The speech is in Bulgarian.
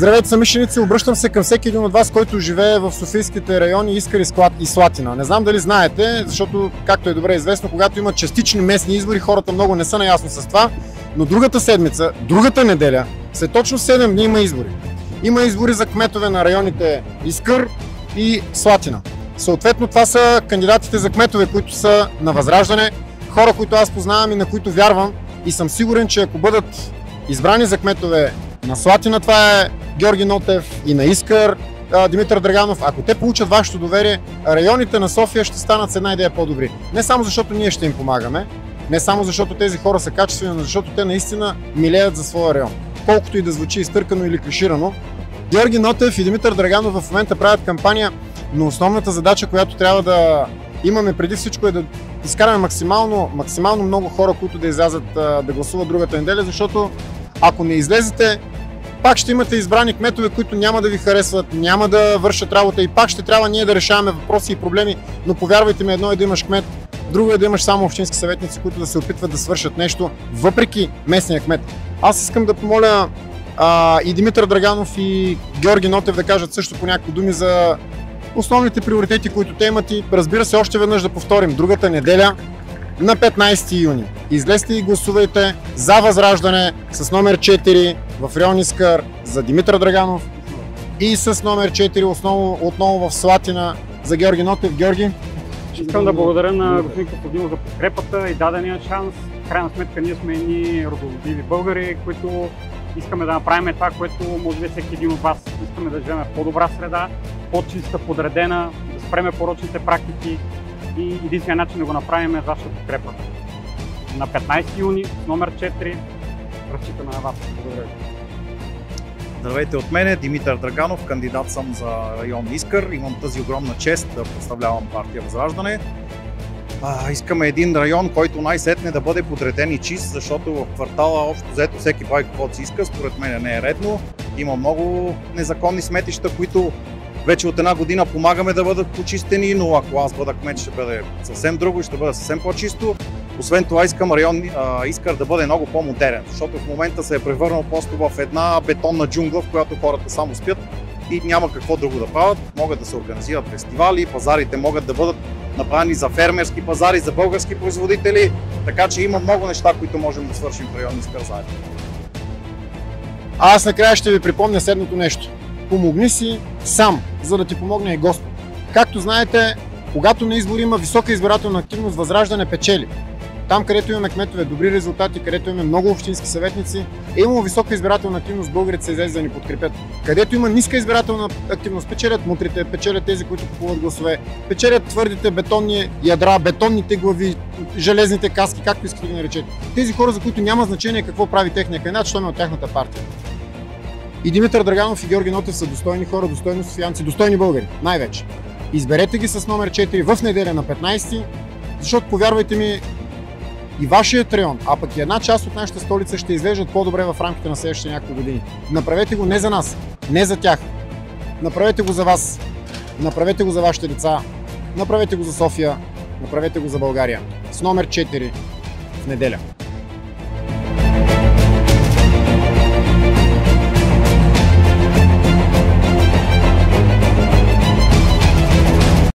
Здравейте, съмишленици! Обръщам се към всеки един от вас, който живее в софийските райони Искър и Слатина. Не знам дали знаете, защото, както е добре известно, когато има частични местни избори, хората много не са наясно с това, но другата седмица, другата неделя, след точно 7 дни има избори. Има избори за кметове на районите Искър и Слатина. Съответно, това са кандидатите за кметове, които са на Възраждане, хора, които аз познавам и на които вярвам, и съм сигурен, че ако бъдат избрани за кметове на Слатина, това е Георги Нотев, и на Искър Димитър Драганов, ако те получат вашето доверие, районите на София ще станат с една идея по-добри. Не само защото ние ще им помагаме, не само защото тези хора са качествени, но защото те наистина милеят за своя район. Колкото и да звучи изтъркано или клиширано, Георги Нотев и Димитър Драганов в момента правят кампания, но основната задача, която трябва да имаме преди всичко, е да изкараме максимално много хора, които да излязат да гласуват другата неделя, защото ако не излезете, пак ще имате избрани кметове, които няма да ви харесват, няма да вършат работа и пак ще трябва ние да решаваме въпроси и проблеми, но повярвайте ми, едно е да имаш кмет, друго е да имаш само общински съветници, които да се опитват да свършат нещо, въпреки местния кмет. Аз искам да помоля и Димитър Драганов и Георги Нотев да кажат също по някакви думи за основните приоритети, които те имат, и разбира се, още веднъж да повторим, другата неделя на 15 юни. Излезте и гласувайте за Възраждане с номер 4 в район Искър за Димитър Драганов и с номер 4 отново в Слатина за Георги Нотев. Георги? Искам да благодаря на господин Костадинов за подкрепата и дадения шанс. В крайна сметка ние сме едни родолюбиви българи, които искаме да направим това, което може би всеки един от вас. Искаме да живеем в по-добра среда, по-чиста, подредена, да спреме порочните практики, и единственият начин да го направим е вашата подкрепа. На 15 юни, номер 4, разчитаме на вас. Благодаря ви. Здравейте от мене, Димитър Драганов, кандидат съм за район Искър. Имам тази огромна чест да представлявам партия Възраждане. Искаме един район, който най-сетне да бъде подреден и чист, защото в квартала общо взето всеки прави каквото си иска. Според мен не е редно. Има много незаконни сметища, които вече от една година помагаме да бъдат почистени, но ако аз бъда кмет, ще бъде съвсем друго и ще бъде съвсем по-чисто. Освен това искам район Искър да бъде много по-модерен, защото в момента се е превърнал просто в една бетонна джунгла, в която хората само спят и няма какво друго да правят. Могат да се организират фестивали, пазарите могат да бъдат направени за фермерски пазари, за български производители, така че има много неща, които можем да свършим в район Искър заедно. Аз накрая ще ви припомня следното нещо. Помогни си сам, за да ти помогне и Господ. Както знаете, когато на избори има висока избирателна активност, Възраждане печели. Там, където имаме кметове добри резултати, където имаме много общински съветници, е имало висока избирателна активност, българите се излезе да ни подкрепят. Където има ниска избирателна активност, печелят мутрите, печелят тези, които купуват гласове, печелят твърдите бетонни ядра, бетонните глави, железните каски, както искате ги наречете. Тези хора, за които няма значение какво прави техния кандидат, що е от тяхната партия. И Димитър Драганов и Георги Нотев са достойни хора, достойни софиянци, достойни българи, най-вече. Изберете ги с номер 4 в неделя на 15, защото, повярвайте ми, и вашият район, а пък и една част от нашата столица ще изглеждат по-добре в рамките на следващите няколко години. Направете го не за нас, не за тях. Направете го за вас, направете го за вашите деца, направете го за София, направете го за България. С номер 4 в неделя.